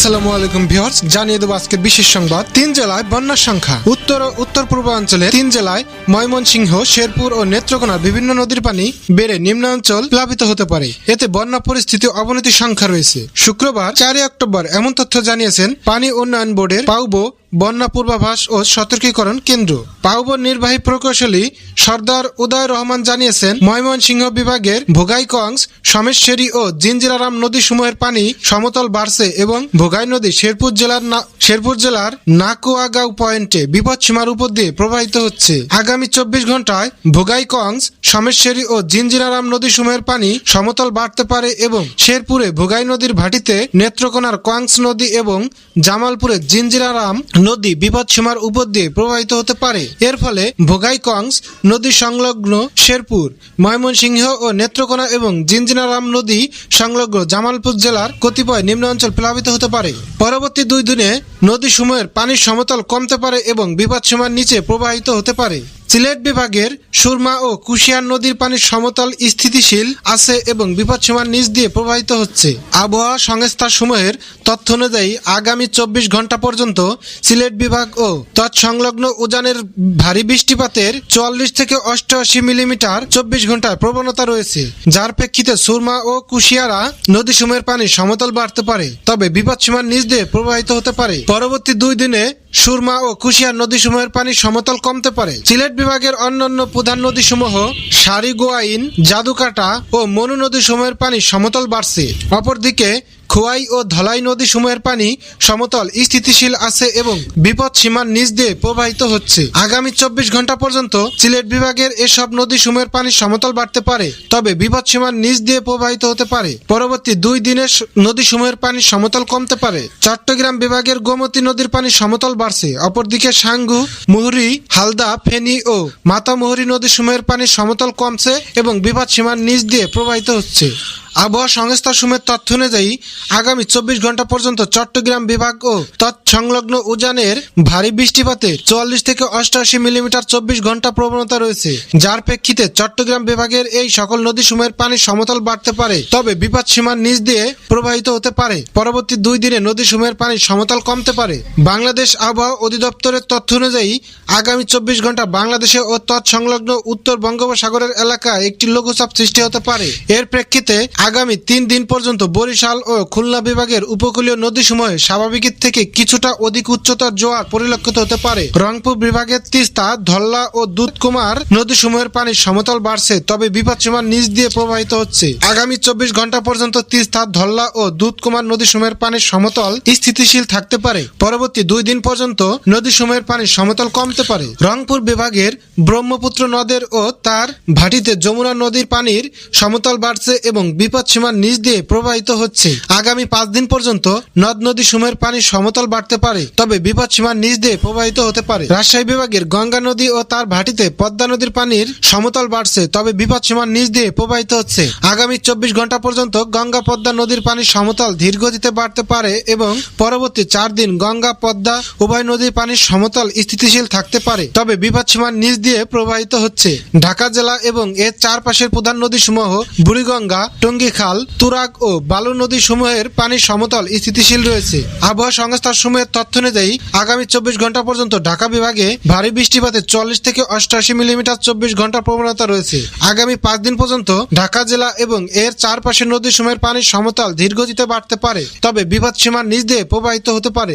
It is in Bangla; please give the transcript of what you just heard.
আসসালামু আলাইকুম ভিউয়ার্স, জানিয়ে দেব আজকের বিশেষ সংবাদ। 3 জেলায় বন্যার সংখ্যা। উত্তর ও উত্তর পূর্বাঞ্চলে 3 জেলায় ময়মনসিংহ, শেরপুর ও নেত্রকোনার বিভিন্ন নদীর পানি বেড়ে নিম্নাঞ্চল প্লাবিত হতে পারে। এতে বন্যা পরিস্থিতি অবনতির সংখ্যা রয়েছে। শুক্রবার 4 অক্টোবর এমন তথ্য জানিয়েছেন পানি উন্নয়ন বোর্ডের পাউবো বন্যা পূর্বাভাস ও সতর্কীকরণ কেন্দ্র। পাউবোর নির্বাহী প্রকৌশলী সর্দার উদয় রহমান জানিয়েছেন, ময়মনসিংহ বিভাগের ভোগাইকংস, সমেশ্বরী ও জিঞ্জিরারাম নদী সমূহের পানি সমতল বাড়ছে এবং ভোগাই নদী শেরপুর জেলার নাকুয়াগাঁও পয়েন্টে বিপদসীমার উপর দিয়ে প্রবাহিত হচ্ছে। আগামী 24 ঘন্টায় ভোগাইকংস, সমেশ্বরী ও জিঞ্জিরারাম নদী সমূহের পানি সমতল বাড়তে পারে এবং শেরপুরে ভোগাই নদীর ভাটিতে নেত্রকোনার কংস নদী এবং জামালপুরে জিঞ্জিরারাম নদী বিপদসীমার উপর দিয়ে প্রবাহিত হতে পারে। এর ফলে ভোগাইকংস নদী সংলগ্ন শেরপুর, ময়মনসিংহ ও নেত্রকোনা এবং জিঞ্জিরারাম নদী সংলগ্ন জামালপুর জেলার কতিপয় নিম্নাঞ্চল প্লাবিত হতে পারে। পরবর্তী 2 দিনে নদী সমূহের পানির সমতল কমতে পারে এবং বিপদসীমার নিচে প্রবাহিত হতে পারে। সিলেট বিভাগের সুরমা ও কুশিয়ার নদীর পানির সমতল স্থিতিশীল আছে এবং বিপদসীমার নিচ দিয়ে প্রবাহিত হচ্ছে। আবহাওয়া সংস্থাসমূহের তথ্য অনুযায়ী আগামী 24 ঘন্টা পর্যন্ত সিলেট বিভাগ ও তৎসংলগ্ন উজানের ভারী বৃষ্টিপাতের 44 থেকে 88 মিলিমিটার 24 ঘন্টায় প্রবণতা রয়েছে, যার প্রেক্ষিতে সুরমা ও কুশিয়ারা নদীসমূহের পানি সমতল বাড়তে পারে, তবে বিপদসীমার নিচ দিয়ে প্রবাহিত হতে পারে। পরবর্তী 2 দিনে সুরমা ও কুশিয়ার নদীসমূহের পানি সমতল কমতে পারে। সিলেট বিভাগের অন্যান্য প্রধান নদীসমূহ সারিগোয়াইন, জাদুকাটা ও মনু নদীসমূহের পানি সমতল বাড়ছে। অপরদিকে খোয়াই ও ধলাই নদী সমূহের পানি সমতল স্থিতিশীল আছে এবং বিপদ সীমার নিচ দিয়ে প্রবাহিত হচ্ছে। আগামী 24 ঘন্টা পর্যন্ত সিলেট বিভাগের এসব নদী সমূহের পানি সমতল বাড়তে পারে, তবে বিপদ সীমার নিচ দিয়ে প্রবাহিত হতে পারে। পরবর্তী 2 দিনে নদী সমূহের পানি সমতল কমতে পারে। চট্টগ্রাম বিভাগের গোমতী নদীর পানি সমতল বাড়ছে। অপরদিকে সাঙ্গু, মুহুরী, হালদা, ফেনী ও মাতামুহুরী নদী সমূহের পানি সমতল কমছে এবং বিপদ সীমার নিচ দিয়ে প্রবাহিত হচ্ছে। আবহাওয়া সংস্থাসমূহের তথ্য অনুযায়ী আগামী 24 ঘন্টা পর্যন্ত চট্টগ্রাম বিভাগ ও তৎসংলগ্ন উজানের ভারী বৃষ্টিপাতে 44 থেকে 88 মিলিমিটার 24 ঘন্টা প্রবণতা রয়েছে, যার প্রেক্ষিতে চট্টগ্রাম বিভাগের এই সকল নদীসমূহের পানি সমতল বাড়তে পারে, তবে বিপদ সীমার নিচ দিয়ে প্রবাহিত হতে পারে। পরবর্তী 2 দিনে নদীসমূহের পানি সমতল কমতে পারে। বাংলাদেশ আবহাওয়া অধিদপ্তরের তথ্য অনুযায়ী আগামী 24 ঘন্টা বাংলাদেশে ও তৎসংলগ্ন উত্তর বঙ্গোপসাগরের এলাকায় একটি লঘুচাপ সৃষ্টি হতে পারে। এর প্রেক্ষিতে আগামী 3 দিন পর্যন্ত বরিশাল ও খুলনা বিভাগের উপকূলীয় নদীসমূহে স্বাভাবিকের থেকে কিছুটা অধিক উচ্চতার জোয়ার পরিলক্ষিত হতে পারে। রংপুর বিভাগের তিস্তা, ধল্লা ও দুধকুমার নদীসমূহের পানি সমতল বাড়ছে, তবে বিপদসীমার নিচ দিয়ে প্রবাহিত হচ্ছে। আগামী 24 ঘন্টা পর্যন্ত তিস্তা, ধল্লা ও দুধকুমার নদীসমূহের পানি সমতল স্থিতিশীল থাকতে পারে। পরবর্তী 2 দিন পর্যন্ত নদীসমূহের পানি সমতল কমতে পারে। রংপুর বিভাগের ব্রহ্মপুত্র নদের ও তার ভাটিতে যমুনা নদীর পানির সমতল বাড়ছে এবং বিপদসীমার নিচ দিয়ে প্রবাহিত হচ্ছে। আগামী 5 দিন পর্যন্ত নদ নদী সমূহের পানি সমতল বাড়তে পারে, তবে বিপদসীমার নিচ দিয়ে প্রবাহিত হতে পারে। রাজশাহী বিভাগের গঙ্গা নদী ও তার ভাটিতে পদ্মা নদীর পানির সমতল বাড়ছে, তবে বিপদসীমার নিচ দিয়ে প্রবাহিত হচ্ছে। আগামী 24 ঘন্টা পর্যন্ত গঙ্গা পদ্মা নদীর পানির সমতল ধীর গতিতে বাড়তে পারে এবং পরবর্তী 4 দিন গঙ্গা পদ্মা উভয় নদীর পানির সমতল স্থিতিশীল থাকতে পারে, তবে বিপদসীমার নিচ দিয়ে প্রবাহিত হচ্ছে। ঢাকা জেলা এবং এর চারপাশের প্রধান নদীসমূহ বুড়িগঙ্গা, টঙ্গী খাল, তুরাগ ও বালু নদী সমূহের পানি সমতল স্থিতিশীল রয়েছে। আবহাওয়া সংস্থার সমূহের তথ্য অনুযায়ী আগামী 24 ঘন্টা পর্যন্ত ঢাকা বিভাগে ভারী বৃষ্টিপাতে 40 থেকে 88 মিলিমিটার 24 ঘন্টা প্রবণতা রয়েছে। আগামী 5 দিন পর্যন্ত ঢাকা জেলা এবং এর চারপাশের নদী সমূহের পানি সমতল ধীর গতিতে বাড়তে পারে, তবে বিপদসীমার নিচ দিয়ে প্রবাহিত হতে পারে।